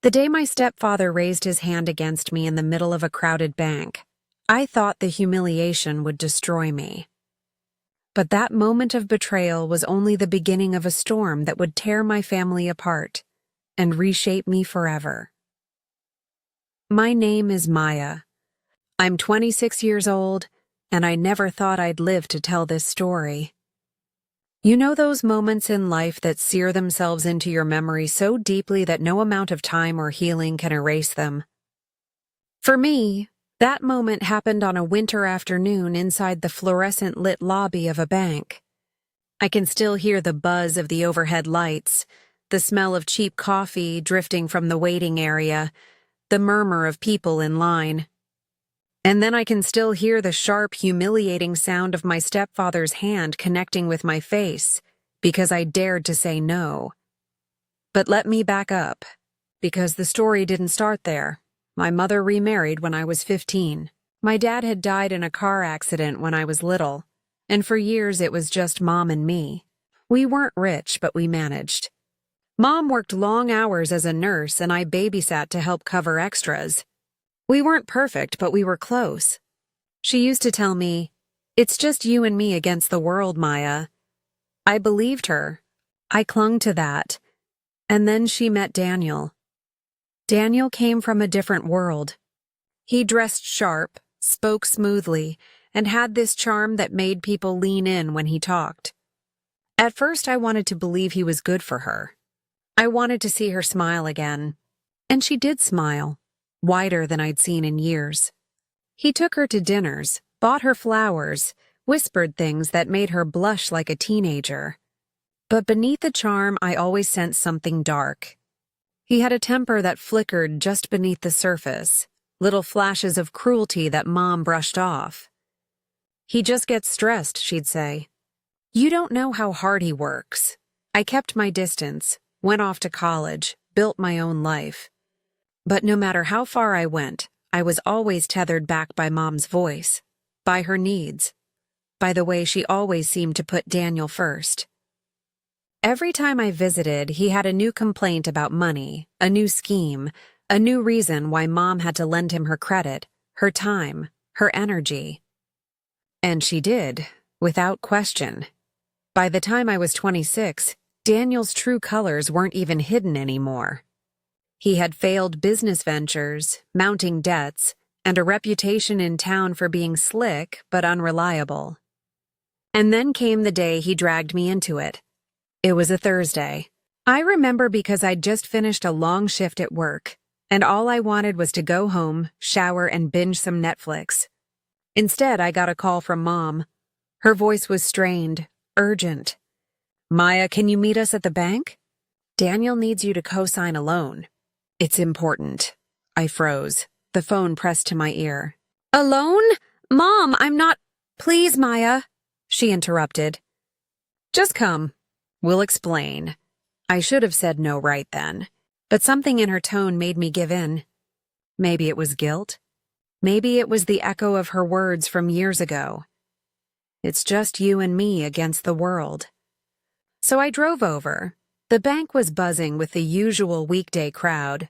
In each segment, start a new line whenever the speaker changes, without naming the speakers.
The day my stepfather raised his hand against me in the middle of a crowded bank, I thought the humiliation would destroy me. But that moment of betrayal was only the beginning of a storm that would tear my family apart and reshape me forever. My name is Maya. I'm 26 years old, and I never thought I'd live to tell this story. You know those moments in life that sear themselves into your memory so deeply that no amount of time or healing can erase them? For me, that moment happened on a winter afternoon inside the fluorescent-lit lobby of a bank. I can still hear the buzz of the overhead lights, the smell of cheap coffee drifting from the waiting area, the murmur of people in line. And then I can still hear the sharp, humiliating sound of my stepfather's hand connecting with my face because I dared to say no. But let me back up, because the story didn't start there. My mother remarried when I was 15. My dad had died in a car accident when I was little, and for years it was just Mom and me. We weren't rich, but we managed. Mom worked long hours as a nurse, and I babysat to help cover extras. We weren't perfect, but we were close. She used to tell me, "It's just you and me against the world, Maya." I believed her. I clung to that. And then she met Daniel. Daniel came from a different world. He dressed sharp, spoke smoothly, and had this charm that made people lean in when he talked. At first, I wanted to believe he was good for her. I wanted to see her smile again. And she did smile, wider than I'd seen in years. He took her to dinners, bought her flowers, whispered things that made her blush like a teenager. But beneath the charm, I always sensed something dark. He had a temper that flickered just beneath the surface, little flashes of cruelty that Mom brushed off. "He just gets stressed," she'd say. "You don't know how hard he works." I kept my distance, went off to college, built my own life. But no matter how far I went, I was always tethered back by Mom's voice, by her needs, by the way she always seemed to put Daniel first. Every time I visited, he had a new complaint about money, a new scheme, a new reason why Mom had to lend him her credit, her time, her energy. And she did, without question. By the time I was 26, Daniel's true colors weren't even hidden anymore. He had failed business ventures, mounting debts, and a reputation in town for being slick but unreliable. And then came the day he dragged me into it. It was a Thursday. I remember because I'd just finished a long shift at work, and all I wanted was to go home, shower, and binge some Netflix. Instead, I got a call from Mom. Her voice was strained, urgent. "Maya, can you meet us at the bank? Daniel needs you to co-sign a loan." "It's important." I froze, the phone pressed to my ear. "A loan? Mom, I'm not—" "Please, Maya," she interrupted. "Just come. We'll explain." I should have said no right then, but something in her tone made me give in. Maybe it was guilt. Maybe it was the echo of her words from years ago. "It's just you and me against the world." So I drove over. The bank was buzzing with the usual weekday crowd.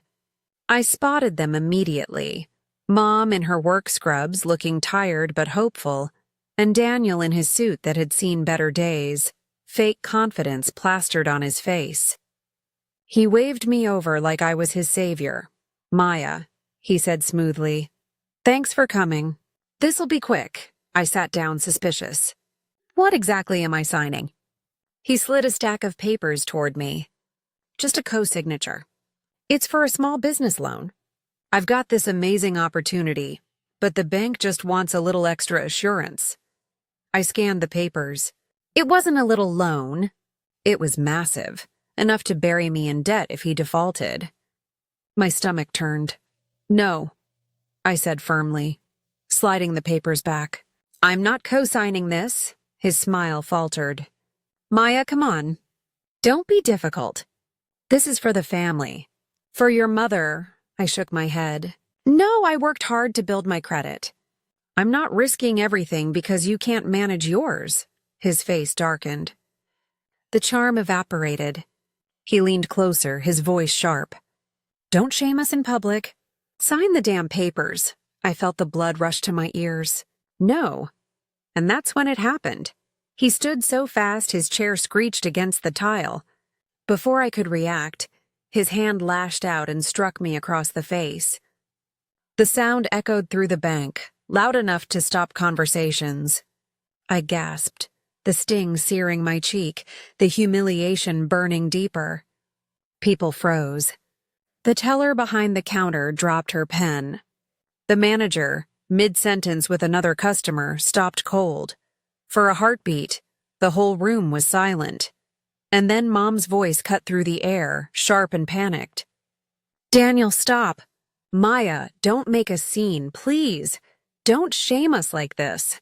I spotted them immediately. Mom in her work scrubs looking tired but hopeful, and Daniel in his suit that had seen better days, fake confidence plastered on his face. He waved me over like I was his savior. "Maya," he said smoothly. "Thanks for coming. This'll be quick." I sat down suspicious. "What exactly am I signing?" He slid a stack of papers toward me. "Just a co-signature. It's for a small business loan. I've got this amazing opportunity, but the bank just wants a little extra assurance." I scanned the papers. It wasn't a little loan. It was massive, enough to bury me in debt if he defaulted. My stomach turned. "No," I said firmly, sliding the papers back. "I'm not co-signing this." His smile faltered. "Maya, come on. Don't be difficult. This is for the family. For your mother." I shook my head. "No, I worked hard to build my credit. I'm not risking everything because you can't manage yours." His face darkened. The charm evaporated. He leaned closer, his voice sharp. Don't shame us in public. Sign the damn papers. I felt the blood rush to my ears. No. And that's when it happened. He stood so fast his chair screeched against the tile. Before I could react, his hand lashed out and struck me across the face. The sound echoed through the bank, loud enough to stop conversations. I gasped, the sting searing my cheek, the humiliation burning deeper. People froze. The teller behind the counter dropped her pen. The manager, mid-sentence with another customer, stopped cold. For a heartbeat, the whole room was silent. And then Mom's voice cut through the air, sharp and panicked. "Daniel, stop. Maya, don't make a scene, please. Don't shame us like this."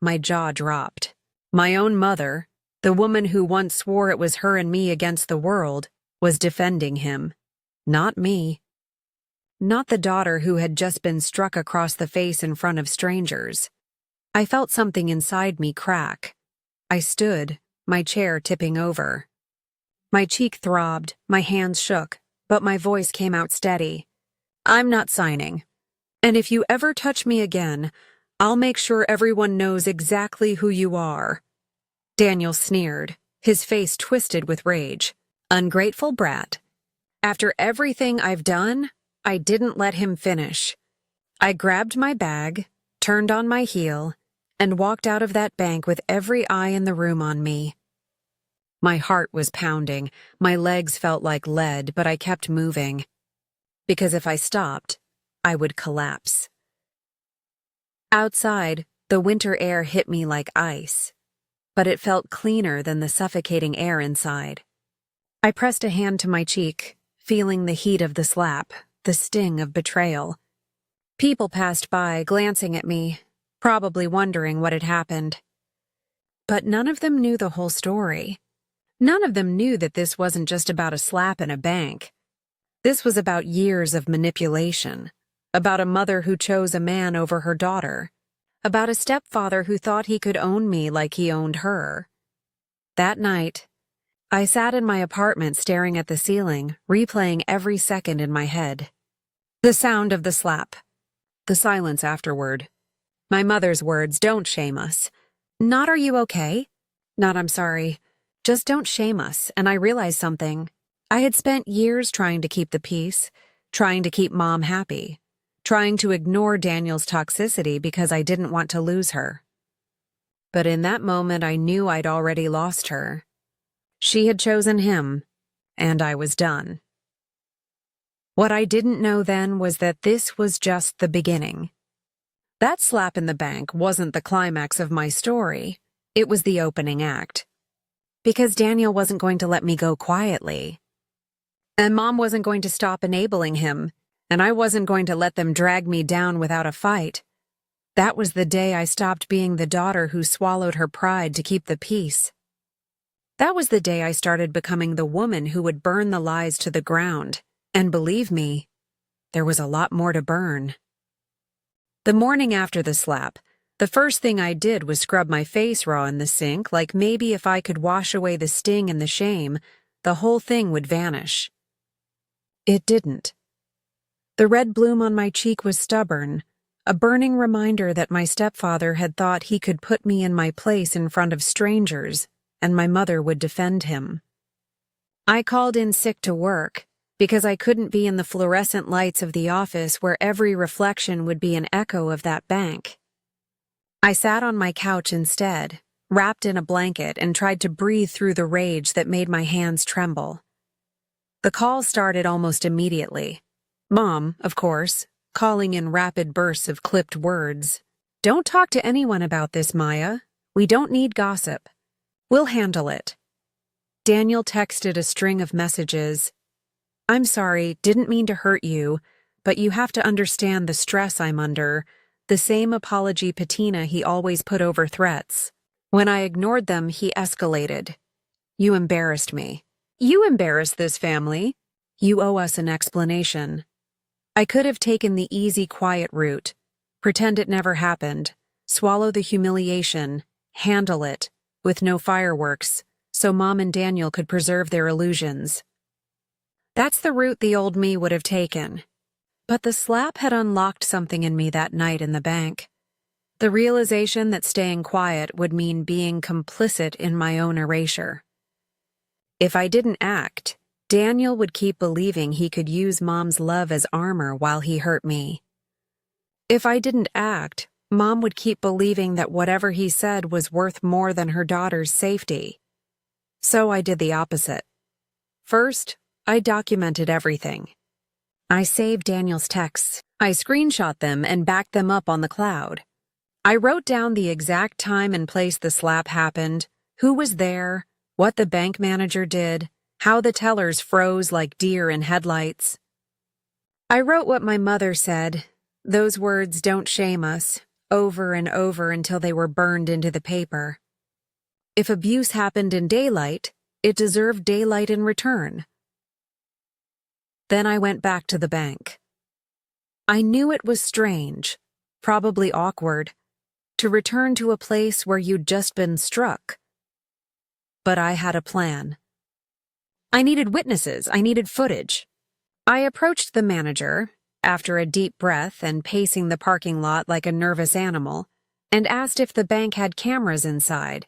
My jaw dropped. My own mother, the woman who once swore it was her and me against the world, was defending him. Not me. Not the daughter who had just been struck across the face in front of strangers. I felt something inside me crack. I stood, my chair tipping over. My cheek throbbed, my hands shook, but my voice came out steady. "I'm not signing. And if you ever touch me again, I'll make sure everyone knows exactly who you are." Daniel sneered, his face twisted with rage. Ungrateful brat. After everything I've done, I didn't let him finish. I grabbed my bag, turned on my heel, and walked out of that bank with every eye in the room on me. My heart was pounding, my legs felt like lead, but I kept moving. Because if I stopped, I would collapse. Outside, the winter air hit me like ice, but it felt cleaner than the suffocating air inside. I pressed a hand to my cheek, feeling the heat of the slap, the sting of betrayal. People passed by, glancing at me, probably wondering what had happened. But none of them knew the whole story. None of them knew that this wasn't just about a slap in a bank. This was about years of manipulation, about a mother who chose a man over her daughter, about a stepfather who thought he could own me like he owned her. That night, I sat in my apartment staring at the ceiling, replaying every second in my head. The sound of the slap. The silence afterward. My mother's words, "Don't shame us." Not "Are you okay?" Not "I'm sorry." Just "Don't shame us." And I realized something. I had spent years trying to keep the peace, trying to keep Mom happy, trying to ignore Daniel's toxicity because I didn't want to lose her. But in that moment, I knew I'd already lost her. She had chosen him, and I was done. What I didn't know then was that this was just the beginning. That slap in the bank wasn't the climax of my story. It was the opening act. Because Daniel wasn't going to let me go quietly. And Mom wasn't going to stop enabling him, and I wasn't going to let them drag me down without a fight. That was the day I stopped being the daughter who swallowed her pride to keep the peace. That was the day I started becoming the woman who would burn the lies to the ground. And believe me, there was a lot more to burn. The morning after the slap, the first thing I did was scrub my face raw in the sink, like maybe if I could wash away the sting and the shame, the whole thing would vanish. It didn't. The red bloom on my cheek was stubborn, a burning reminder that my stepfather had thought he could put me in my place in front of strangers, and my mother would defend him. I called in sick to work, because I couldn't be in the fluorescent lights of the office where every reflection would be an echo of that bank. I sat on my couch instead, wrapped in a blanket, and tried to breathe through the rage that made my hands tremble. The call started almost immediately. Mom, of course, calling in rapid bursts of clipped words. "Don't talk to anyone about this, Maya. We don't need gossip. We'll handle it." Daniel texted a string of messages. "I'm sorry, didn't mean to hurt you, but you have to understand the stress I'm under," the same apology patina he always put over threats. When I ignored them, he escalated. "You embarrassed me. You embarrassed this family. You owe us an explanation." I could have taken the easy, quiet route, pretend it never happened, swallow the humiliation, handle it, with no fireworks, so Mom and Daniel could preserve their illusions. That's the route the old me would have taken. But the slap had unlocked something in me that night in the bank. The realization that staying quiet would mean being complicit in my own erasure. If I didn't act, Daniel would keep believing he could use Mom's love as armor while he hurt me. If I didn't act, Mom would keep believing that whatever he said was worth more than her daughter's safety. So I did the opposite. First, I documented everything. I saved Daniel's texts. I screenshot them and backed them up on the cloud. I wrote down the exact time and place the slap happened, who was there, what the bank manager did, how the tellers froze like deer in headlights. I wrote what my mother said, those words "don't shame us," over and over until they were burned into the paper. If abuse happened in daylight, it deserved daylight in return. Then I went back to the bank. I knew it was strange, probably awkward, to return to a place where you'd just been struck. But I had a plan. I needed witnesses, I needed footage. I approached the manager, after a deep breath and pacing the parking lot like a nervous animal, and asked if the bank had cameras inside.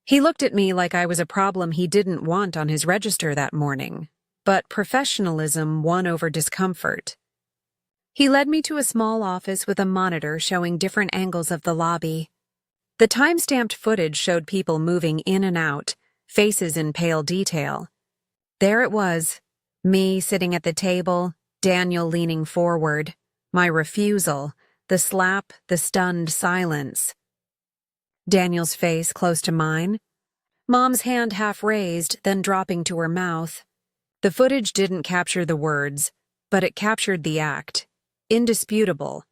He looked at me like I was a problem he didn't want on his register that morning, but professionalism won over discomfort. He led me to a small office with a monitor showing different angles of the lobby. The time-stamped footage showed people moving in and out, faces in pale detail. There it was, me sitting at the table, Daniel leaning forward, my refusal, the slap, the stunned silence. Daniel's face close to mine, Mom's hand half raised, then dropping to her mouth. The footage didn't capture the words, but it captured the act. Indisputable.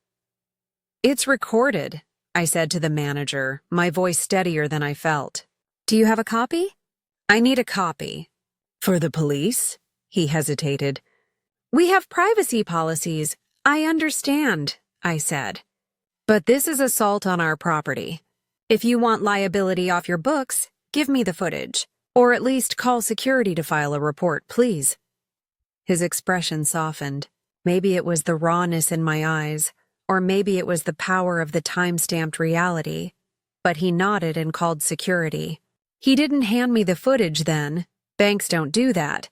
"It's recorded," I said to the manager, my voice steadier than I felt. "Do you have a copy?" "I need a copy." "For the police?" He hesitated. "We have privacy policies. I understand," I said. "But this is assault on our property. If you want liability off your books, give me the footage. Or at least call security to file a report, please." His expression softened. Maybe it was the rawness in my eyes, or maybe it was the power of the time-stamped reality. But he nodded and called security. He didn't hand me the footage then. Banks don't do that.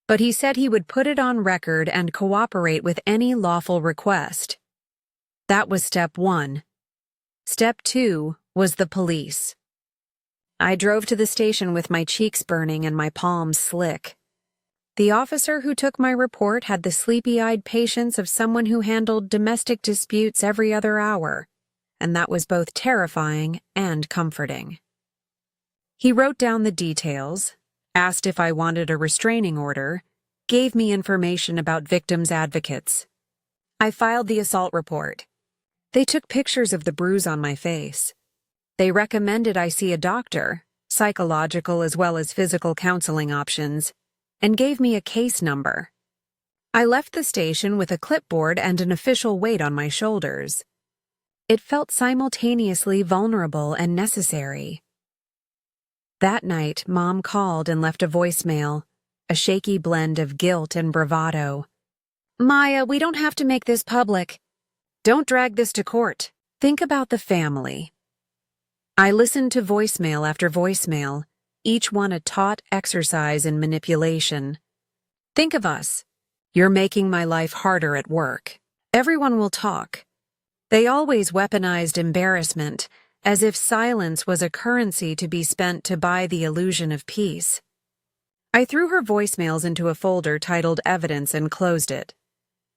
But he said he would put it on record and cooperate with any lawful request. That was step 1. Step 2 was the police. I drove to the station with my cheeks burning and my palms slick. The officer who took my report had the sleepy-eyed patience of someone who handled domestic disputes every other hour, and that was both terrifying and comforting. He wrote down the details, asked if I wanted a restraining order, gave me information about victims' advocates. I filed the assault report. They took pictures of the bruise on my face. They recommended I see a doctor, psychological as well as physical counseling options, and gave me a case number. I left the station with a clipboard and an official weight on my shoulders. It felt simultaneously vulnerable and necessary. That night, Mom called and left a voicemail, a shaky blend of guilt and bravado. "Maya, we don't have to make this public. Don't drag this to court. Think about the family." I listened to voicemail after voicemail, each one a taut exercise in manipulation. "Think of us. You're making my life harder at work. Everyone will talk." They always weaponized embarrassment, as if silence was a currency to be spent to buy the illusion of peace. I threw her voicemails into a folder titled Evidence and closed it.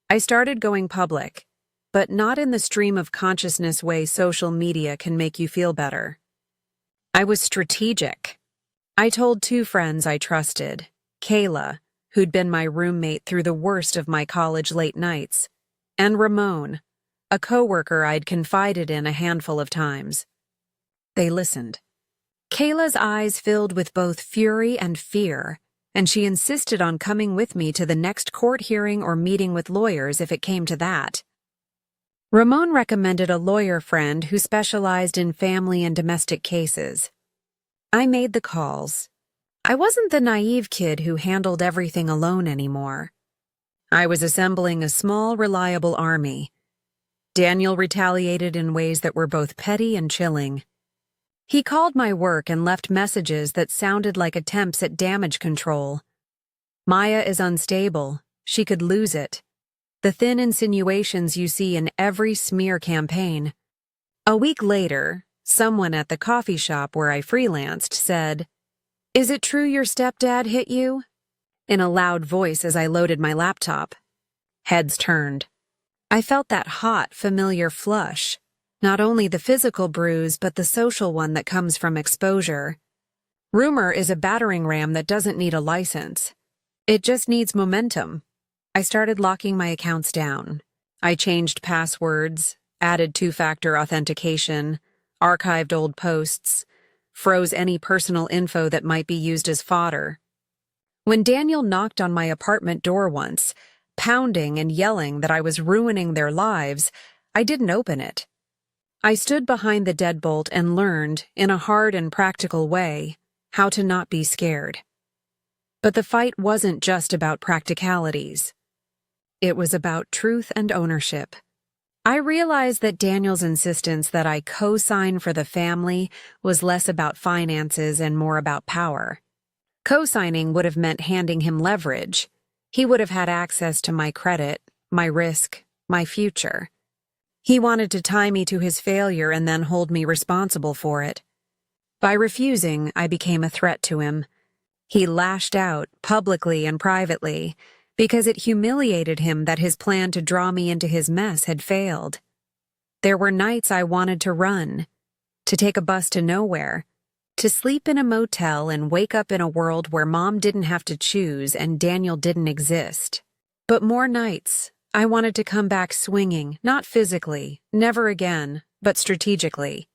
I started going public, but not in the stream of consciousness way social media can make you feel better. I was strategic. I told 2 friends I trusted, Kayla, who'd been my roommate through the worst of my college late nights, and Ramon, a coworker I'd confided in a handful of times. They listened. Kayla's eyes filled with both fury and fear, and she insisted on coming with me to the next court hearing or meeting with lawyers if it came to that. Ramon recommended a lawyer friend who specialized in family and domestic cases. I made the calls. I wasn't the naive kid who handled everything alone anymore. I was assembling a small, reliable army. Daniel retaliated in ways that were both petty and chilling. He called my work and left messages that sounded like attempts at damage control. Maya is unstable. She could lose it. The thin insinuations you see in every smear campaign. A week later, someone at the coffee shop where I freelanced said, "Is it true your stepdad hit you?" in a loud voice as I loaded my laptop. Heads turned. I felt that hot, familiar flush. Not only the physical bruise, but the social one that comes from exposure. Rumor is a battering ram that doesn't need a license. It just needs momentum. I started locking my accounts down. I changed passwords, added two-factor authentication, archived old posts, froze any personal info that might be used as fodder. When Daniel knocked on my apartment door once, pounding and yelling that I was ruining their lives, I didn't open it. I stood behind the deadbolt and learned, in a hard and practical way, how to not be scared. But the fight wasn't just about practicalities. It was about truth and ownership. I realized that Daniel's insistence that I co-sign for the family was less about finances and more about power. Co-signing would have meant handing him leverage. He would have had access to my credit, my risk, my future. He wanted to tie me to his failure and then hold me responsible for it. By refusing, I became a threat to him. He lashed out, publicly and privately, because it humiliated him that his plan to draw me into his mess had failed. There were nights I wanted to run, to take a bus to nowhere, to sleep in a motel and wake up in a world where Mom didn't have to choose and Daniel didn't exist. But more nights, I wanted to come back swinging, not physically, never again, but strategically.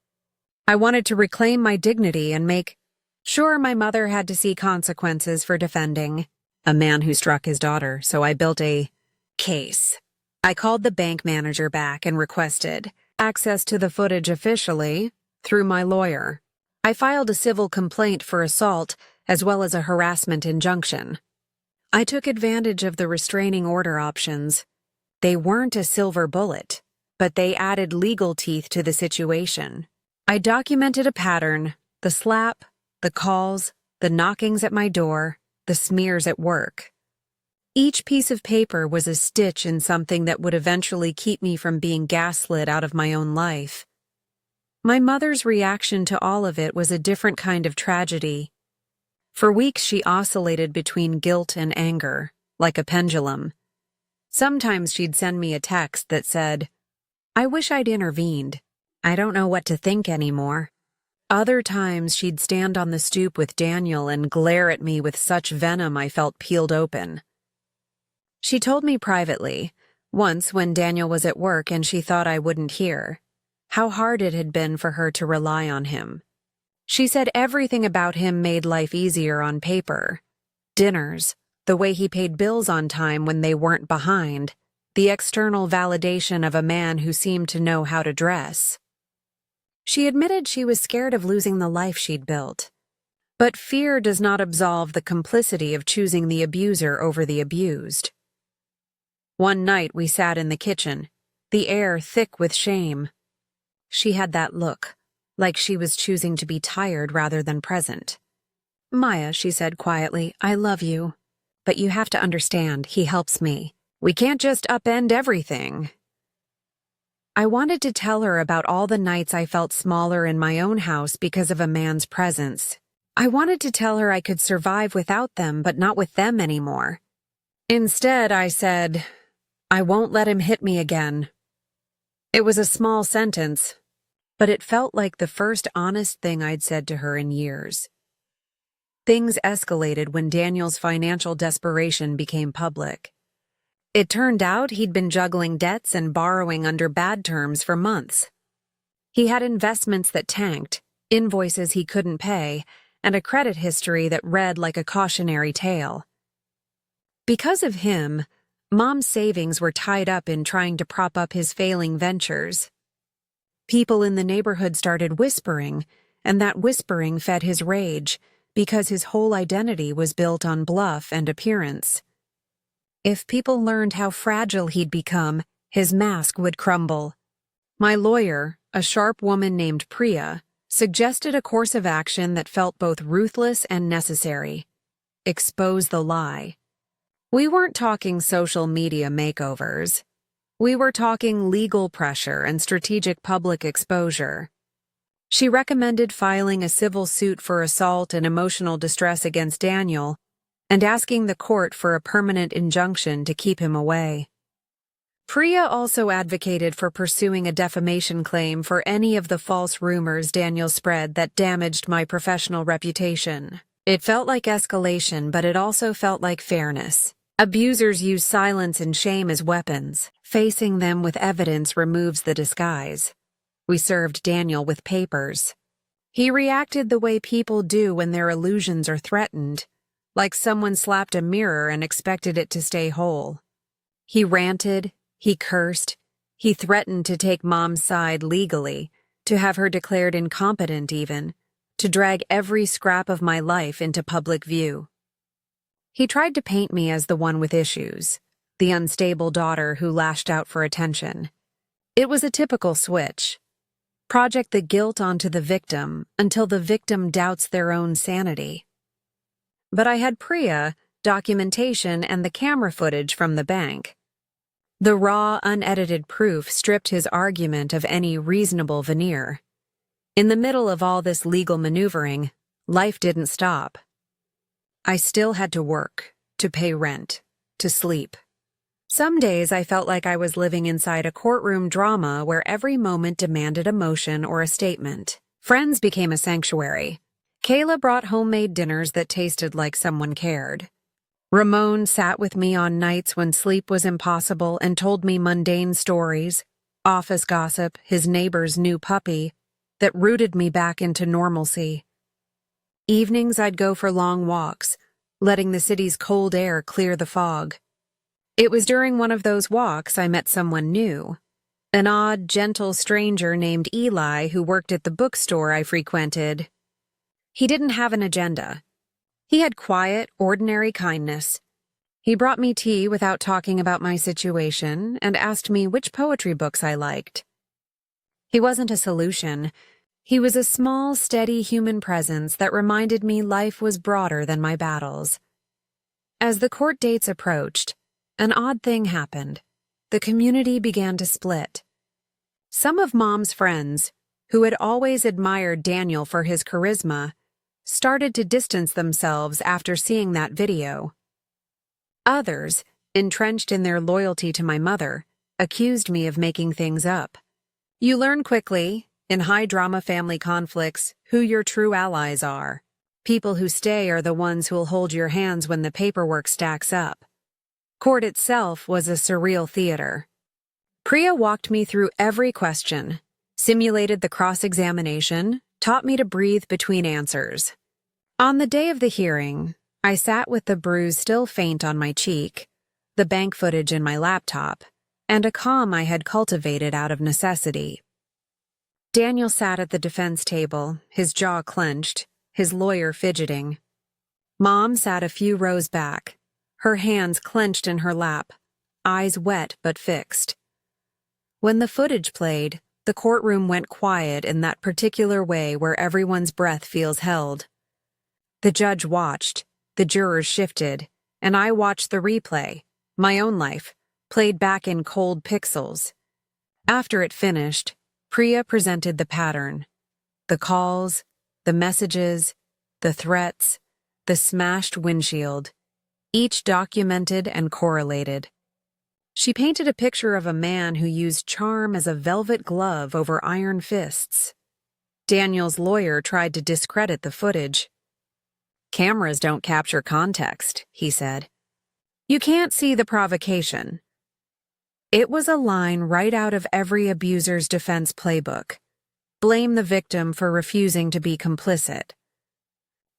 I wanted to reclaim my dignity and make sure my mother had to see consequences for defending a man who struck his daughter, so I built a case. I called the bank manager back and requested access to the footage officially through my lawyer. I filed a civil complaint for assault as well as a harassment injunction. I took advantage of the restraining order options. They weren't a silver bullet, but they added legal teeth to the situation. I documented a pattern: the slap, the calls, the knockings at my door, the smears at work. Each piece of paper was a stitch in something that would eventually keep me from being gaslit out of my own life. My mother's reaction to all of it was a different kind of tragedy. For weeks she oscillated between guilt and anger, like a pendulum. Sometimes she'd send me a text that said, "I wish I'd intervened. I don't know what to think anymore." Other times she'd stand on the stoop with Daniel and glare at me with such venom I felt peeled open. She told me privately, once when Daniel was at work and she thought I wouldn't hear, how hard it had been for her to rely on him. She said everything about him made life easier on paper. Dinners, the way he paid bills on time when they weren't behind, the external validation of a man who seemed to know how to dress. She admitted she was scared of losing the life she'd built. But fear does not absolve the complicity of choosing the abuser over the abused. One night we sat in the kitchen, the air thick with shame. She had that look, like she was choosing to be tired rather than present. "Maya," she said quietly, "I love you. But you have to understand, he helps me. We can't just upend everything." I wanted to tell her about all the nights I felt smaller in my own house because of a man's presence. I wanted to tell her I could survive without them, but not with them anymore. Instead, I said, "I won't let him hit me again." It was a small sentence, but it felt like the first honest thing I'd said to her in years. Things escalated when Daniel's financial desperation became public. It turned out he'd been juggling debts and borrowing under bad terms for months. He had investments that tanked, invoices he couldn't pay, and a credit history that read like a cautionary tale. Because of him, Mom's savings were tied up in trying to prop up his failing ventures. People in the neighborhood started whispering, and that whispering fed his rage, because his whole identity was built on bluff and appearance. If people learned how fragile he'd become, his mask would crumble. My lawyer, a sharp woman named Priya, suggested a course of action that felt both ruthless and necessary. Expose the lie. We weren't talking social media makeovers. We were talking legal pressure and strategic public exposure. She recommended filing a civil suit for assault and emotional distress against Daniel and asking the court for a permanent injunction to keep him away. Priya also advocated for pursuing a defamation claim for any of the false rumors Daniel spread that damaged my professional reputation. It felt like escalation, but it also felt like fairness. Abusers use silence and shame as weapons. Facing them with evidence removes the disguise. We served Daniel with papers. He reacted the way people do when their illusions are threatened, like someone slapped a mirror and expected it to stay whole. He ranted, he cursed, he threatened to take Mom's side legally, to have her declared incompetent even, to drag every scrap of my life into public view. He tried to paint me as the one with issues, the unstable daughter who lashed out for attention. It was a typical switch. Project the guilt onto the victim until the victim doubts their own sanity. But I had Priya, documentation, and the camera footage from the bank. The raw, unedited proof stripped his argument of any reasonable veneer. In the middle of all this legal maneuvering, life didn't stop. I still had to work, to pay rent, to sleep. Some days I felt like I was living inside a courtroom drama where every moment demanded emotion or a statement. Friends became a sanctuary. Kayla brought homemade dinners that tasted like someone cared. Ramon sat with me on nights when sleep was impossible and told me mundane stories, office gossip, his neighbor's new puppy, that rooted me back into normalcy. Evenings I'd go for long walks, letting the city's cold air clear the fog. It was during one of those walks I met someone new, an odd, gentle stranger named Eli who worked at the bookstore I frequented. He didn't have an agenda. He had quiet, ordinary kindness. He brought me tea without talking about my situation and asked me which poetry books I liked. He wasn't a solution. He was a small, steady human presence that reminded me life was broader than my battles. As the court dates approached, an odd thing happened. The community began to split. Some of Mom's friends, who had always admired Daniel for his charisma, started to distance themselves after seeing that video. Others, entrenched in their loyalty to my mother, accused me of making things up. You learn quickly, in high-drama family conflicts, who your true allies are. People who stay are the ones who'll hold your hands when the paperwork stacks up. Court itself was a surreal theater. Priya walked me through every question, simulated the cross-examination, taught me to breathe between answers. On the day of the hearing, I sat with the bruise still faint on my cheek, the bank footage in my laptop, and a calm I had cultivated out of necessity. Daniel sat at the defense table, his jaw clenched, his lawyer fidgeting. Mom sat a few rows back, her hands clenched in her lap, eyes wet but fixed. When the footage played, the courtroom went quiet in that particular way where everyone's breath feels held. The judge watched, the jurors shifted, and I watched the replay, my own life, played back in cold pixels. After it finished, Priya presented the pattern. The calls, the messages, the threats, the smashed windshield, each documented and correlated. She painted a picture of a man who used charm as a velvet glove over iron fists. Daniel's lawyer tried to discredit the footage. "Cameras don't capture context," he said. "You can't see the provocation." It was a line right out of every abuser's defense playbook. Blame the victim for refusing to be complicit.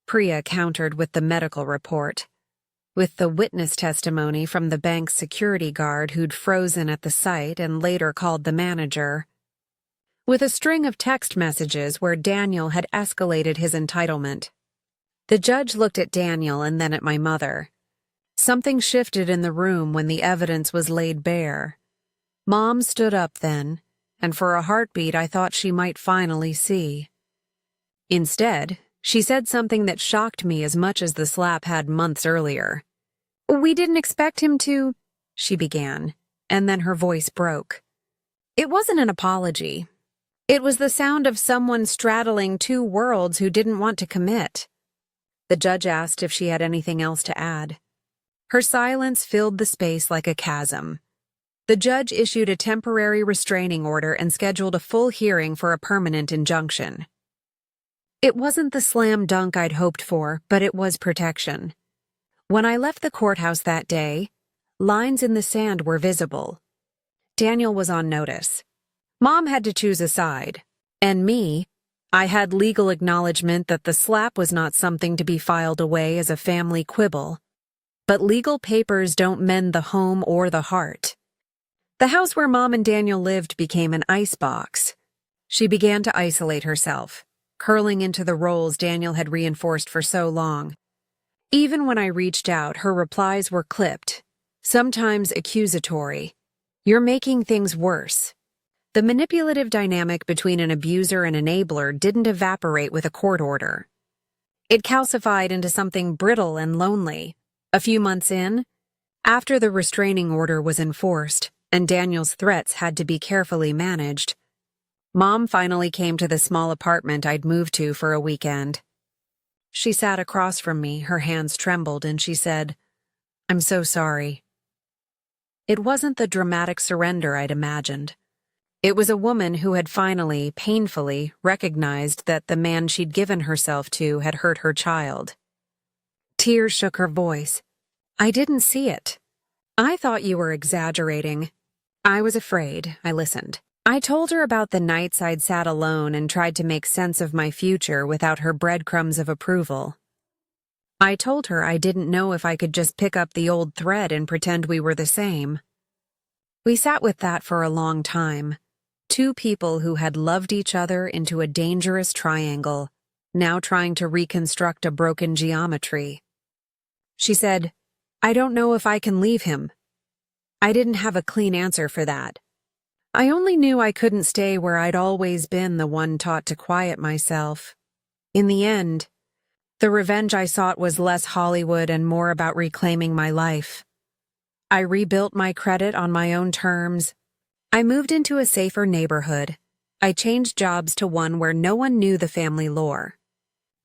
Priya countered with the medical report, with the witness testimony from the bank's security guard who'd frozen at the site and later called the manager, with a string of text messages where Daniel had escalated his entitlement. The judge looked at Daniel and then at my mother. Something shifted in the room when the evidence was laid bare. Mom stood up then, and for a heartbeat I thought she might finally see. Instead, she said something that shocked me as much as the slap had months earlier. "We didn't expect him to," she began, and then her voice broke. It wasn't an apology. It was the sound of someone straddling two worlds who didn't want to commit. The judge asked if she had anything else to add. Her silence filled the space like a chasm. The judge issued a temporary restraining order and scheduled a full hearing for a permanent injunction. It wasn't the slam dunk I'd hoped for, but it was protection. When I left the courthouse that day, lines in the sand were visible. Daniel was on notice. Mom had to choose a side. And me, I had legal acknowledgement that the slap was not something to be filed away as a family quibble. But legal papers don't mend the home or the heart. The house where Mom and Daniel lived became an icebox. She began to isolate herself, curling into the roles Daniel had reinforced for so long. Even when I reached out, her replies were clipped, sometimes accusatory. "You're making things worse." The manipulative dynamic between an abuser and enabler didn't evaporate with a court order. It calcified into something brittle and lonely. A few months in, after the restraining order was enforced and Daniel's threats had to be carefully managed, Mom finally came to the small apartment I'd moved to for a weekend. She sat across from me, her hands trembled, and she said, "I'm so sorry." It wasn't the dramatic surrender I'd imagined. It was a woman who had finally, painfully, recognized that the man she'd given herself to had hurt her child. Tears shook her voice. "I didn't see it. I thought you were exaggerating." I was afraid. I listened. I told her about the nights I'd sat alone and tried to make sense of my future without her breadcrumbs of approval. I told her I didn't know if I could just pick up the old thread and pretend we were the same. We sat with that for a long time. Two people who had loved each other into a dangerous triangle, now trying to reconstruct a broken geometry. She said, "I don't know if I can leave him." I didn't have a clean answer for that. I only knew I couldn't stay where I'd always been the one taught to quiet myself. In the end, the revenge I sought was less Hollywood and more about reclaiming my life. I rebuilt my credit on my own terms. I moved into a safer neighborhood. I changed jobs to one where no one knew the family lore.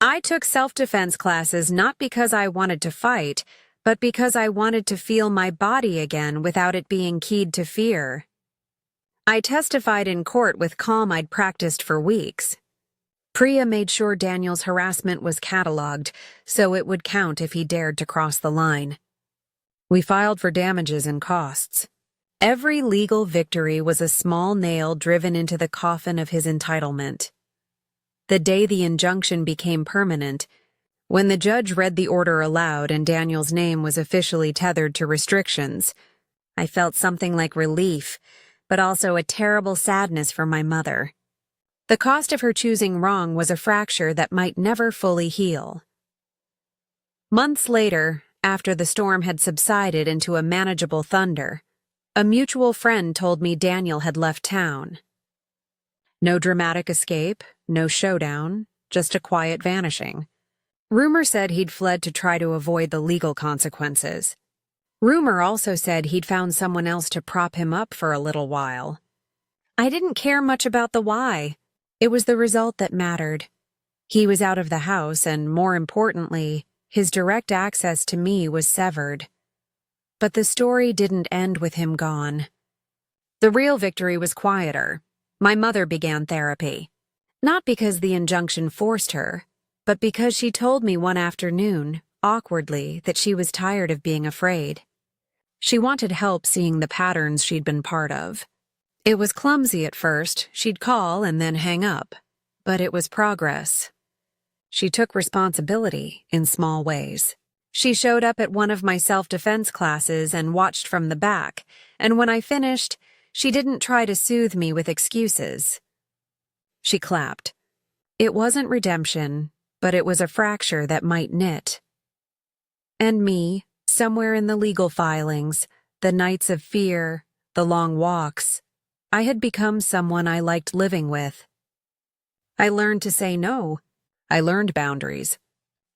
I took self-defense classes not because I wanted to fight, but because I wanted to feel my body again without it being keyed to fear. I testified in court with calm I'd practiced for weeks. Priya made sure Daniel's harassment was cataloged, so it would count if he dared to cross the line. We filed for damages and costs. Every legal victory was a small nail driven into the coffin of his entitlement. The day the injunction became permanent, when the judge read the order aloud and Daniel's name was officially tethered to restrictions, I felt something like relief, but also a terrible sadness for my mother. The cost of her choosing wrong was a fracture that might never fully heal. Months later, after the storm had subsided into a manageable thunder, a mutual friend told me Daniel had left town. No dramatic escape, no showdown, just a quiet vanishing. Rumor said he'd fled to try to avoid the legal consequences. Rumor also said he'd found someone else to prop him up for a little while. I didn't care much about the why. It was the result that mattered. He was out of the house, and more importantly, his direct access to me was severed. But the story didn't end with him gone. The real victory was quieter. My mother began therapy. Not because the injunction forced her, but because she told me one afternoon, awkwardly, that she was tired of being afraid. She wanted help seeing the patterns she'd been part of. It was clumsy at first. She'd call and then hang up. But it was progress. She took responsibility in small ways. She showed up at one of my self-defense classes and watched from the back, and when I finished, she didn't try to soothe me with excuses. She clapped. It wasn't redemption, but it was a fracture that might knit. And me, somewhere in the legal filings, the nights of fear, the long walks, I had become someone I liked living with. I learned to say no. I learned boundaries.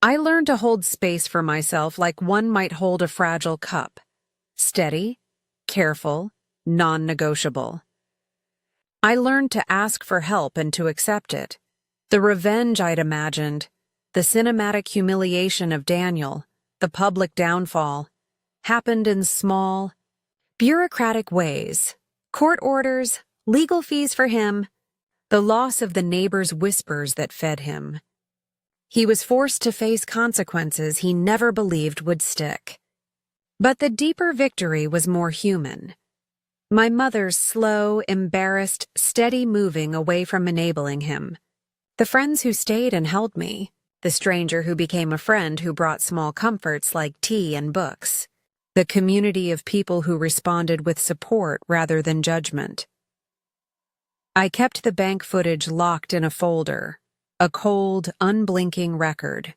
I learned to hold space for myself like one might hold a fragile cup. Steady, careful, non-negotiable. I learned to ask for help and to accept it. The revenge I'd imagined, the cinematic humiliation of Daniel, the public downfall, happened in small, bureaucratic ways. Court orders, legal fees for him, the loss of the neighbor's whispers that fed him. He was forced to face consequences he never believed would stick. But the deeper victory was more human. My mother's slow, embarrassed, steady moving away from enabling him. The friends who stayed and held me. The stranger who became a friend who brought small comforts like tea and books. The community of people who responded with support rather than judgment. I kept the bank footage locked in a folder, a cold, unblinking record.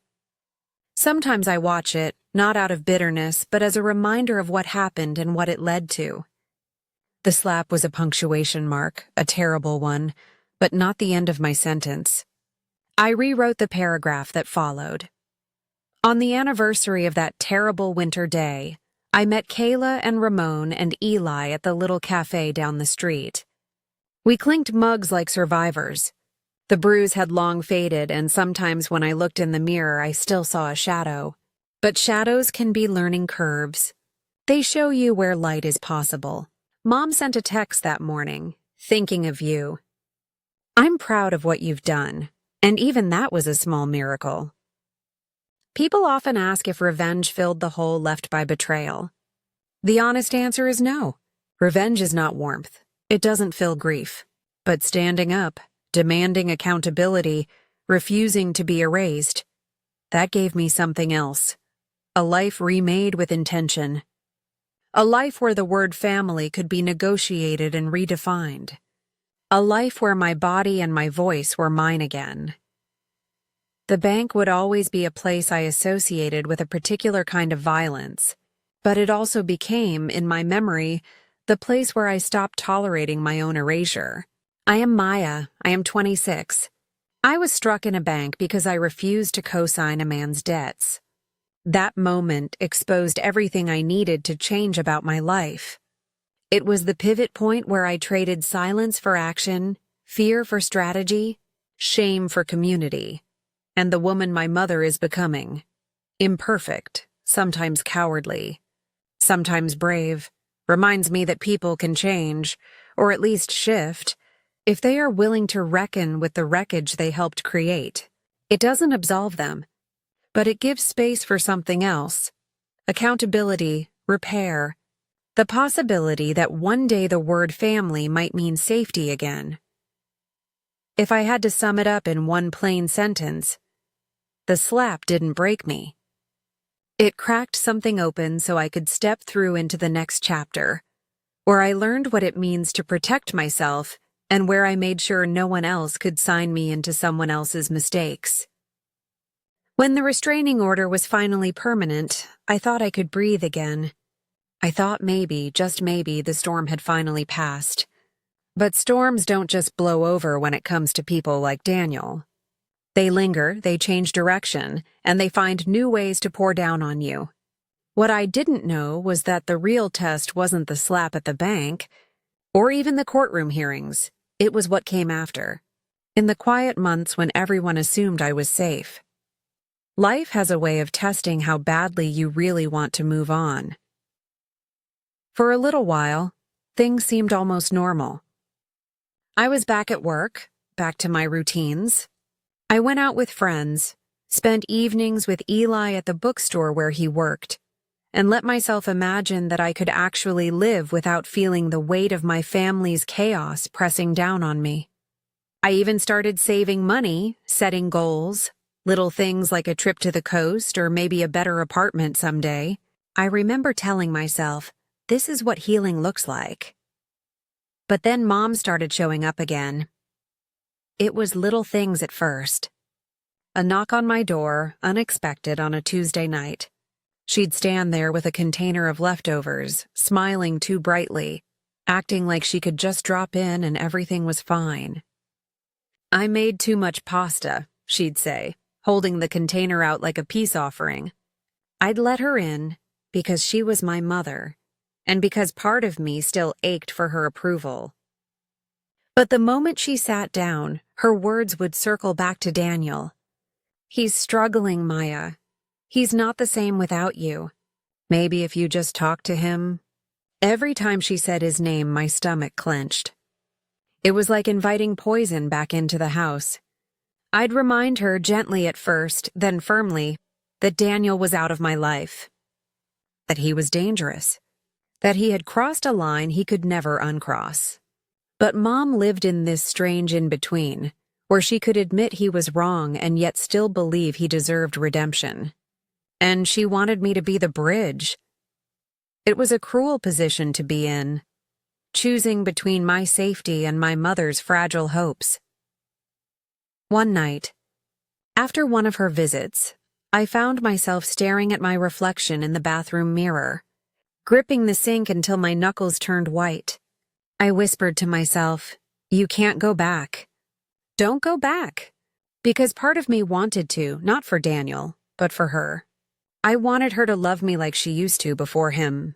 Sometimes I watch it, not out of bitterness, but as a reminder of what happened and what it led to. The slap was a punctuation mark, a terrible one, but not the end of my sentence. I rewrote the paragraph that followed. On the anniversary of that terrible winter day, I met Kayla and Ramon and Eli at the little cafe down the street. We clinked mugs like survivors. The bruise had long faded, and sometimes when I looked in the mirror, I still saw a shadow. But shadows can be learning curves. They show you where light is possible. Mom sent a text that morning, thinking of you. I'm proud of what you've done, and even that was a small miracle. People often ask if revenge filled the hole left by betrayal. The honest answer is no. Revenge is not warmth. It doesn't fill grief. But standing up, demanding accountability, refusing to be erased, that gave me something else. A life remade with intention. A life where the word family could be negotiated and redefined. A life where my body and my voice were mine again. The bank would always be a place I associated with a particular kind of violence, but it also became, in my memory, the place where I stopped tolerating my own erasure. I am Maya. I am 26. I was struck in a bank because I refused to co-sign a man's debts. That moment exposed everything I needed to change about my life. It was the pivot point where I traded silence for action, fear for strategy, shame for community, and the woman my mother is becoming. Imperfect, sometimes cowardly, sometimes brave, reminds me that people can change, or at least shift, if they are willing to reckon with the wreckage they helped create. It doesn't absolve them, but it gives space for something else. Accountability, repair, the possibility that one day the word family might mean safety again. If I had to sum it up in one plain sentence, the slap didn't break me. It cracked something open so I could step through into the next chapter, where I learned what it means to protect myself and where I made sure no one else could sign me into someone else's mistakes. When the restraining order was finally permanent, I thought I could breathe again. I thought maybe, just maybe, the storm had finally passed. But storms don't just blow over when it comes to people like Daniel. They linger, they change direction, and they find new ways to pour down on you. What I didn't know was that the real test wasn't the slap at the bank, or even the courtroom hearings. It was what came after. In the quiet months when everyone assumed I was safe. Life has a way of testing how badly you really want to move on. For a little while, things seemed almost normal. I was back at work, back to my routines. I went out with friends, spent evenings with Eli at the bookstore where he worked, and let myself imagine that I could actually live without feeling the weight of my family's chaos pressing down on me. I even started saving money, setting goals, little things like a trip to the coast or maybe a better apartment someday. I remember telling myself, this is what healing looks like. But then Mom started showing up again. It was little things at first. A knock on my door, unexpected on a Tuesday night. She'd stand there with a container of leftovers, smiling too brightly, acting like she could just drop in and everything was fine. "I made too much pasta," she'd say, holding the container out like a peace offering. I'd let her in because she was my mother, and because part of me still ached for her approval. But the moment she sat down, her words would circle back to Daniel. "He's struggling, Maya. He's not the same without you. Maybe if you just talk to him." Every time she said his name, my stomach clenched. It was like inviting poison back into the house. I'd remind her gently at first, then firmly, that Daniel was out of my life. That he was dangerous. That he had crossed a line he could never uncross. But Mom lived in this strange in-between, where she could admit he was wrong and yet still believe he deserved redemption. And she wanted me to be the bridge. It was a cruel position to be in, choosing between my safety and my mother's fragile hopes. One night, after one of her visits, I found myself staring at my reflection in the bathroom mirror, gripping the sink until my knuckles turned white. I whispered to myself, "You can't go back. Don't go back." Because part of me wanted to, not for Daniel, but for her. I wanted her to love me like she used to before him.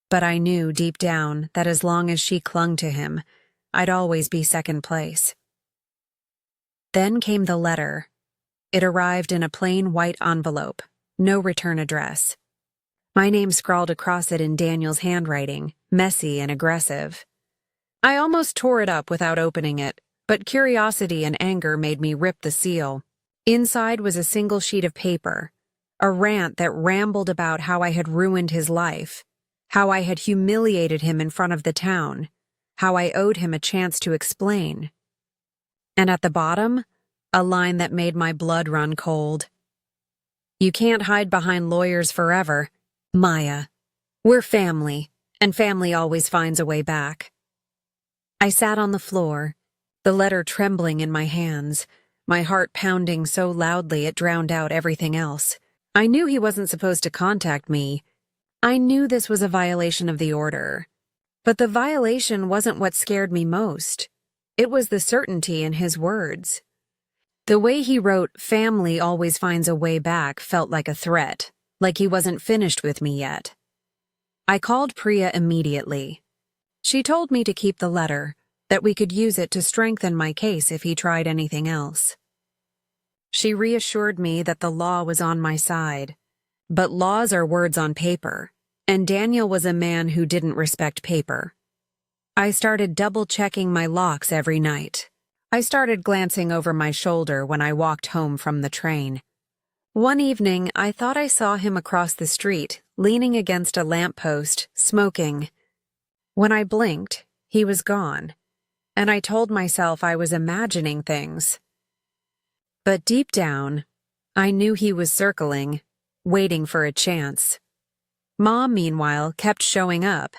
But I knew deep down that as long as she clung to him, I'd always be second place. Then came the letter. It arrived in a plain white envelope, no return address. My name scrawled across it in Daniel's handwriting, messy and aggressive. I almost tore it up without opening it, but curiosity and anger made me rip the seal. Inside was a single sheet of paper, a rant that rambled about how I had ruined his life, how I had humiliated him in front of the town, how I owed him a chance to explain. And at the bottom, a line that made my blood run cold. "You can't hide behind lawyers forever, Maya. We're family, and family always finds a way back." I sat on the floor, the letter trembling in my hands, my heart pounding so loudly it drowned out everything else. I knew he wasn't supposed to contact me. I knew this was a violation of the order. But the violation wasn't what scared me most. It was the certainty in his words. The way he wrote, "Family always finds a way back," felt like a threat, like he wasn't finished with me yet. I called Priya immediately. She told me to keep the letter, that we could use it to strengthen my case if he tried anything else. She reassured me that the law was on my side. But laws are words on paper, and Daniel was a man who didn't respect paper. I started double-checking my locks every night. I started glancing over my shoulder when I walked home from the train. One evening, I thought I saw him across the street, leaning against a lamppost, smoking. When I blinked, he was gone, and I told myself I was imagining things. But deep down, I knew he was circling, waiting for a chance. Mom, meanwhile, kept showing up,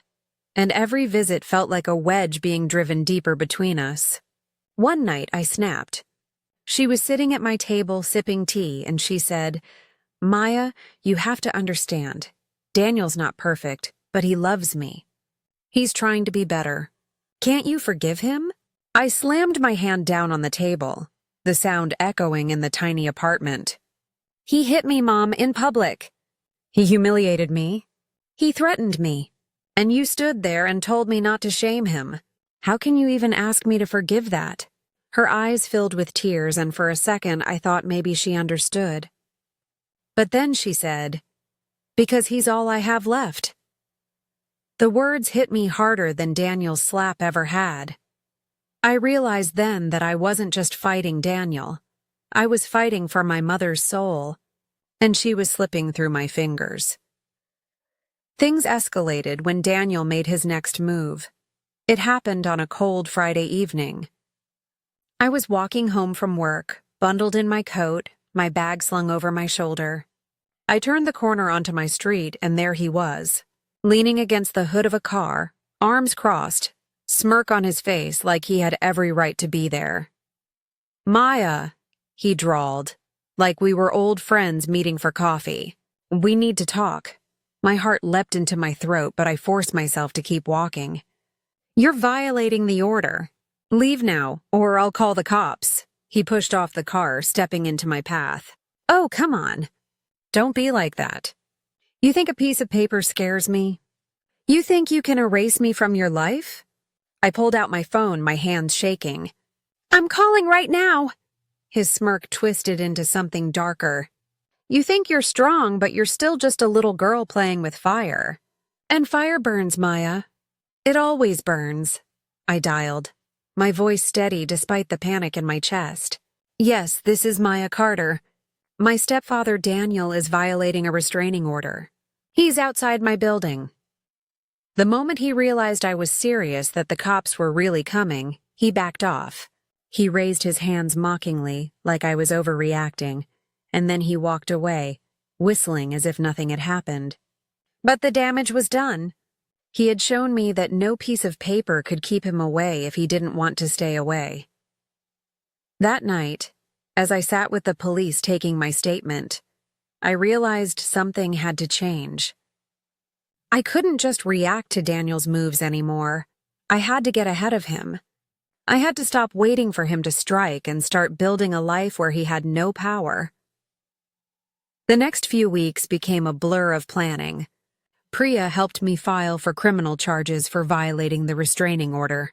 and every visit felt like a wedge being driven deeper between us. One night, I snapped. She was sitting at my table sipping tea, and she said, "Maya, you have to understand. Daniel's not perfect, but he loves me. He's trying to be better. Can't you forgive him?" I slammed my hand down on the table, the sound echoing in the tiny apartment. "He hit me, Mom, in public. He humiliated me. He threatened me. And you stood there and told me not to shame him. How can you even ask me to forgive that?" Her eyes filled with tears, and for a second I thought maybe she understood. But then she said, "Because he's all I have left." The words hit me harder than Daniel's slap ever had. I realized then that I wasn't just fighting Daniel. I was fighting for my mother's soul, and she was slipping through my fingers. Things escalated when Daniel made his next move. It happened on a cold Friday evening. I was walking home from work, bundled in my coat, my bag slung over my shoulder. I turned the corner onto my street, and there he was, leaning against the hood of a car, arms crossed, smirk on his face like he had every right to be there. "Maya," he drawled, like we were old friends meeting for coffee. We need to talk. My heart leapt into my throat, but I forced myself to keep walking. You're violating the order. Leave now, or I'll call the cops. He pushed off the car, stepping into my path. Oh, come on. Don't be like that. You think a piece of paper scares me? You think you can erase me from your life? I pulled out my phone, my hands shaking. I'm calling right now. His smirk twisted into something darker. You think you're strong, but you're still just a little girl playing with fire. And fire burns, Maya. It always burns. I dialed, my voice steady despite the panic in my chest. Yes, this is Maya Carter. My stepfather Daniel is violating a restraining order. He's outside my building. The moment he realized I was serious, that the cops were really coming, he backed off. He raised his hands mockingly, like I was overreacting, and then he walked away, whistling as if nothing had happened. But the damage was done. He had shown me that no piece of paper could keep him away if he didn't want to stay away. That night, as I sat with the police taking my statement, I realized something had to change. I couldn't just react to Daniel's moves anymore. I had to get ahead of him. I had to stop waiting for him to strike and start building a life where he had no power. The next few weeks became a blur of planning. Priya helped me file for criminal charges for violating the restraining order.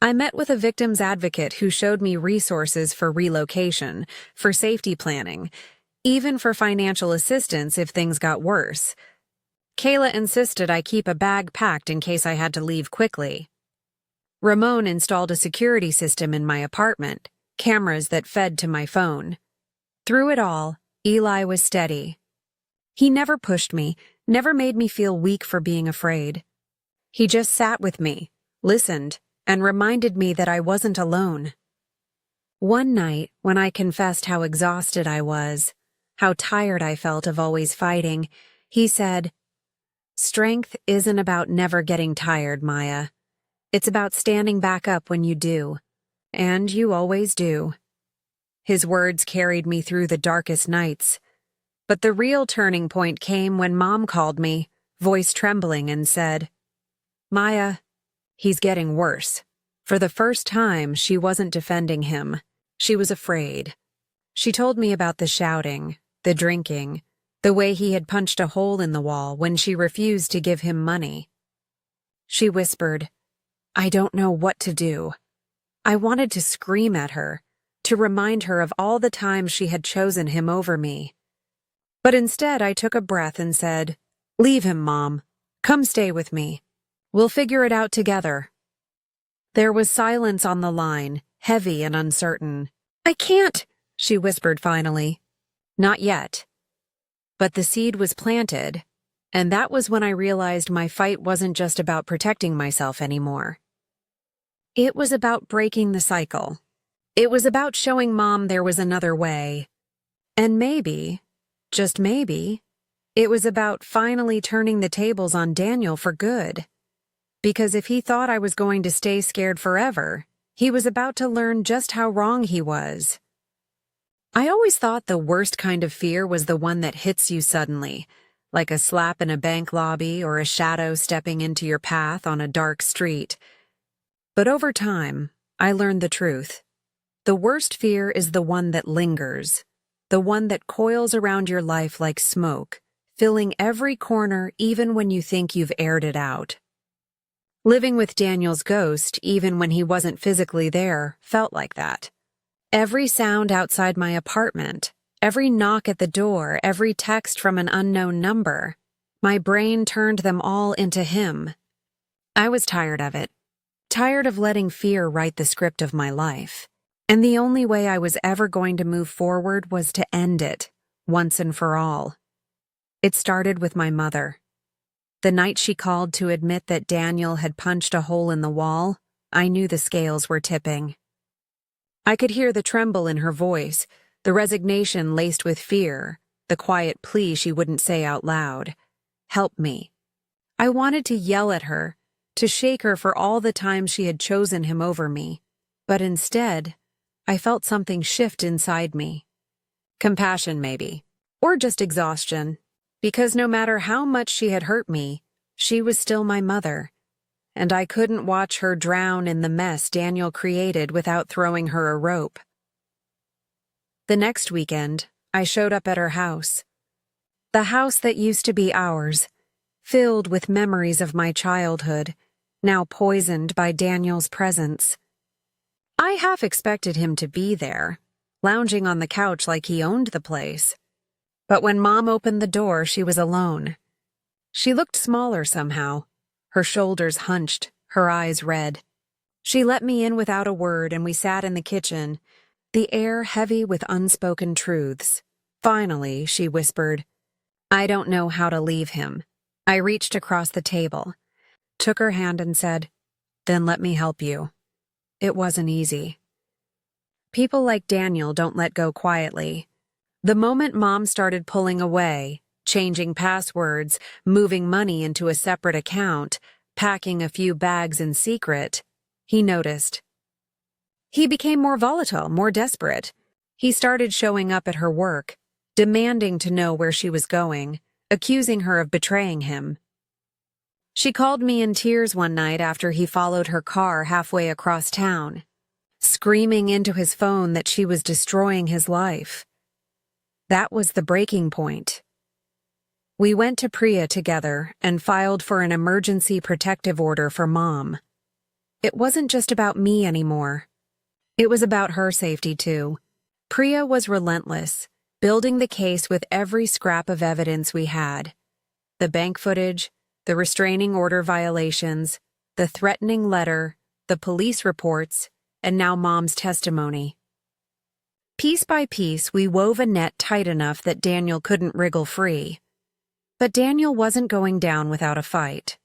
I met with a victim's advocate who showed me resources for relocation, for safety planning, even for financial assistance if things got worse. Kayla insisted I keep a bag packed in case I had to leave quickly. Ramon installed a security system in my apartment, cameras that fed to my phone. Through it all, Eli was steady. He never pushed me, never made me feel weak for being afraid. He just sat with me, listened, and reminded me that I wasn't alone. One night, when I confessed how exhausted I was, how tired I felt of always fighting, he said, "Strength isn't about never getting tired, Maya. It's about standing back up when you do. And you always do." His words carried me through the darkest nights. But the real turning point came when Mom called me, voice trembling, and said, "Maya, he's getting worse." For the first time, she wasn't defending him. She was afraid. She told me about the shouting, the drinking, the way he had punched a hole in the wall when she refused to give him money. She whispered, "I don't know what to do." I wanted to scream at her, to remind her of all the times she had chosen him over me. But instead I took a breath and said, "Leave him, Mom. Come stay with me. We'll figure it out together." There was silence on the line, heavy and uncertain. "I can't," she whispered finally. "Not yet." But the seed was planted, and that was when I realized my fight wasn't just about protecting myself anymore. It was about breaking the cycle. It was about showing Mom there was another way. And maybe, just maybe, it was about finally turning the tables on Daniel for good. Because if he thought I was going to stay scared forever, he was about to learn just how wrong he was. I always thought the worst kind of fear was the one that hits you suddenly, like a slap in a bank lobby or a shadow stepping into your path on a dark street. But over time, I learned the truth. The worst fear is the one that lingers, the one that coils around your life like smoke, filling every corner even when you think you've aired it out. Living with Daniel's ghost, even when he wasn't physically there, felt like that. Every sound outside my apartment, every knock at the door, every text from an unknown number, my brain turned them all into him. I was tired of it, tired of letting fear write the script of my life. And the only way I was ever going to move forward was to end it, once and for all. It started with my mother. The night she called to admit that Daniel had punched a hole in the wall, I knew the scales were tipping. I could hear the tremble in her voice, the resignation laced with fear, the quiet plea she wouldn't say out loud. "Help me." I wanted to yell at her, to shake her for all the times she had chosen him over me, but instead, I felt something shift inside me. Compassion, maybe. Or just exhaustion. Because no matter how much she had hurt me, she was still my mother. And I couldn't watch her drown in the mess Daniel created without throwing her a rope. The next weekend, I showed up at her house. The house that used to be ours, filled with memories of my childhood, now poisoned by Daniel's presence. I half expected him to be there, lounging on the couch like he owned the place. But when Mom opened the door, she was alone. She looked smaller somehow, her shoulders hunched, her eyes red. She let me in without a word, and we sat in the kitchen, the air heavy with unspoken truths. Finally, she whispered, "I don't know how to leave him." I reached across the table, took her hand and said, "Then let me help you." It wasn't easy. People like Daniel don't let go quietly. The moment Mom started pulling away, changing passwords, moving money into a separate account, packing a few bags in secret, he noticed. He became more volatile, more desperate. He started showing up at her work, demanding to know where she was going, accusing her of betraying him. She called me in tears one night after he followed her car halfway across town, screaming into his phone that she was destroying his life. That was the breaking point. We went to Priya together and filed for an emergency protective order for Mom. It wasn't just about me anymore. It was about her safety too. Priya was relentless, building the case with every scrap of evidence we had. The bank footage, the restraining order violations, the threatening letter, the police reports, and now Mom's testimony. Piece by piece, we wove a net tight enough that Daniel couldn't wriggle free. But Daniel wasn't going down without a fight.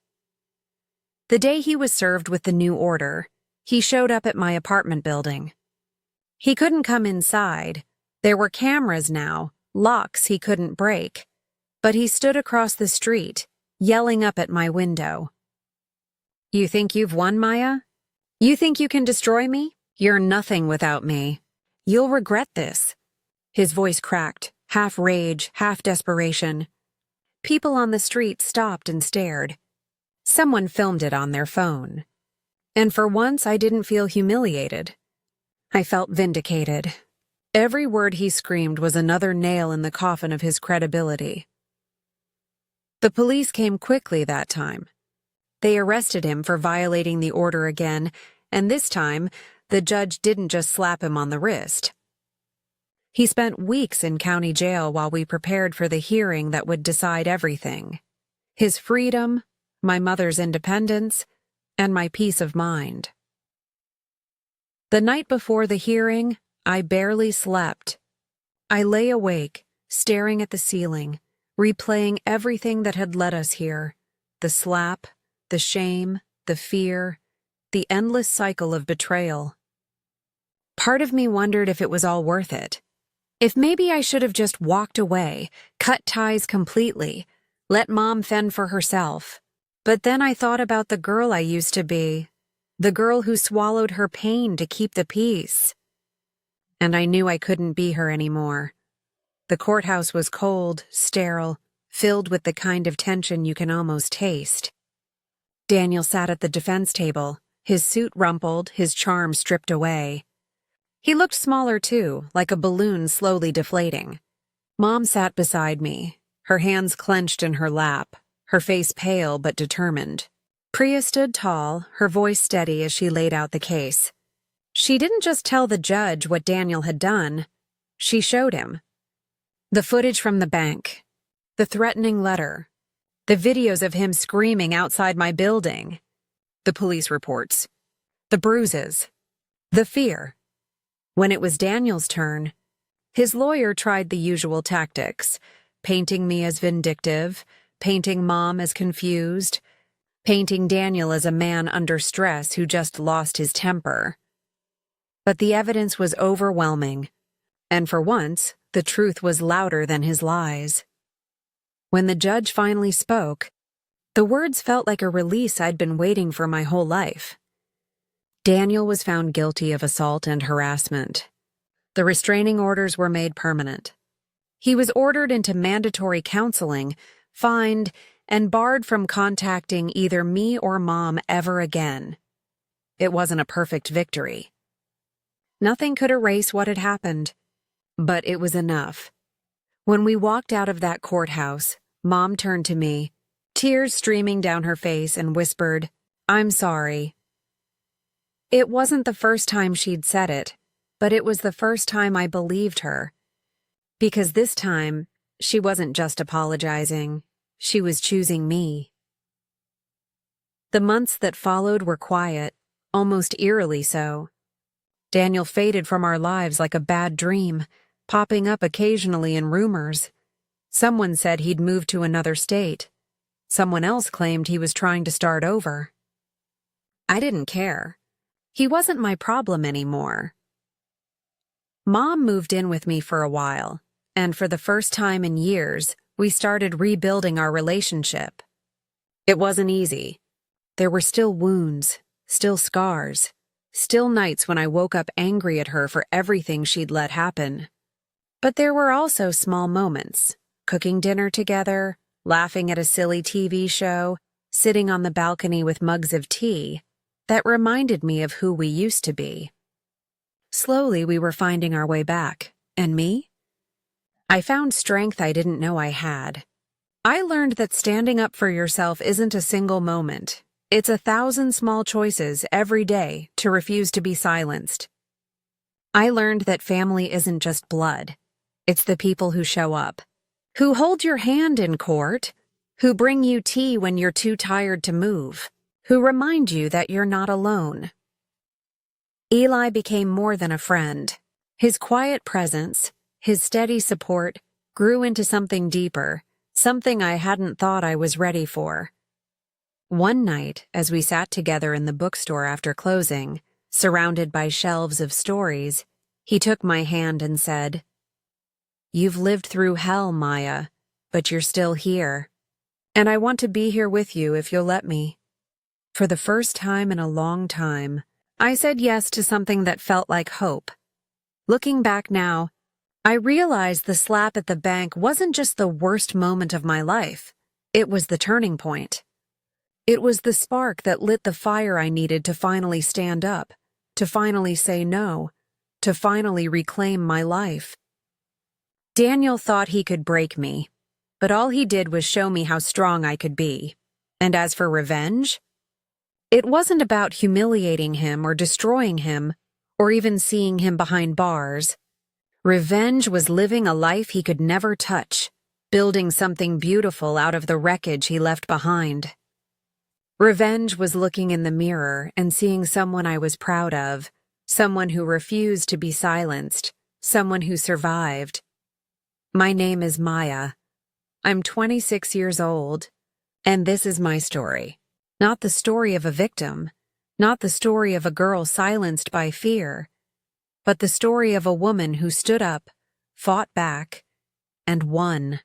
The day he was served with the new order, he showed up at my apartment building. He couldn't come inside. There were cameras now, locks he couldn't break. But he stood across the street, yelling up at my window. "You think you've won, Maya? You think you can destroy me? You're nothing without me. You'll regret this." His voice cracked, half rage, half desperation. People on the street stopped and stared. Someone filmed it on their phone. And for once, I didn't feel humiliated. I felt vindicated. Every word he screamed was another nail in the coffin of his credibility. The police came quickly that time. They arrested him for violating the order again, and this time, the judge didn't just slap him on the wrist. He spent weeks in county jail while we prepared for the hearing that would decide everything. His freedom, my mother's independence, and my peace of mind. The night before the hearing, I barely slept. I lay awake, staring at the ceiling, replaying everything that had led us here. The slap, the shame, the fear, the endless cycle of betrayal. Part of me wondered if it was all worth it. If maybe I should have just walked away, cut ties completely, let Mom fend for herself. But then I thought about the girl I used to be, the girl who swallowed her pain to keep the peace. And I knew I couldn't be her anymore. The courthouse was cold, sterile, filled with the kind of tension you can almost taste. Daniel sat at the defense table, his suit rumpled, his charm stripped away. He looked smaller too, like a balloon slowly deflating. Mom sat beside me, her hands clenched in her lap, her face pale but determined. Priya stood tall, her voice steady as she laid out the case. She didn't just tell the judge what Daniel had done, she showed him. The footage from the bank, the threatening letter, the videos of him screaming outside my building, the police reports, the bruises, the fear. When it was Daniel's turn, his lawyer tried the usual tactics, painting me as vindictive, painting Mom as confused, painting Daniel as a man under stress who just lost his temper. But the evidence was overwhelming, and for once, the truth was louder than his lies. When the judge finally spoke, the words felt like a release I'd been waiting for my whole life. Daniel was found guilty of assault and harassment. The restraining orders were made permanent. He was ordered into mandatory counseling, fined, and barred from contacting either me or Mom ever again. It wasn't a perfect victory. Nothing could erase what had happened, but it was enough. When we walked out of that courthouse, Mom turned to me, tears streaming down her face, and whispered, "I'm sorry." It wasn't the first time she'd said it, but it was the first time I believed her. Because this time, she wasn't just apologizing, she was choosing me. The months that followed were quiet, almost eerily so. Daniel faded from our lives like a bad dream, popping up occasionally in rumors. Someone said he'd moved to another state. Someone else claimed he was trying to start over. I didn't care. He wasn't my problem anymore. Mom moved in with me for a while, and for the first time in years, we started rebuilding our relationship. It wasn't easy. There were still wounds, still scars, still nights when I woke up angry at her for everything she'd let happen. But there were also small moments, cooking dinner together, laughing at a silly TV show, sitting on the balcony with mugs of tea, that reminded me of who we used to be. Slowly, we were finding our way back. And me? I found strength I didn't know I had. I learned that standing up for yourself isn't a single moment. It's 1,000 small choices every day to refuse to be silenced. I learned that family isn't just blood. It's the people who show up, who hold your hand in court, who bring you tea when you're too tired to move, who remind you that you're not alone. Eli became more than a friend. His quiet presence, his steady support, grew into something deeper, something I hadn't thought I was ready for. One night, as we sat together in the bookstore after closing, surrounded by shelves of stories, he took my hand and said, "You've lived through hell, Maya, but you're still here. And I want to be here with you if you'll let me." For the first time in a long time, I said yes to something that felt like hope. Looking back now, I realized the slap at the bank wasn't just the worst moment of my life. It was the turning point. It was the spark that lit the fire I needed to finally stand up, to finally say no, to finally reclaim my life. Daniel thought he could break me, but all he did was show me how strong I could be. And as for revenge, it wasn't about humiliating him or destroying him, or even seeing him behind bars. Revenge was living a life he could never touch, building something beautiful out of the wreckage he left behind. Revenge was looking in the mirror and seeing someone I was proud of, someone who refused to be silenced, someone who survived. My name is Maya. I'm 26 years old, and this is my story. Not the story of a victim, not the story of a girl silenced by fear, but the story of a woman who stood up, fought back, and won.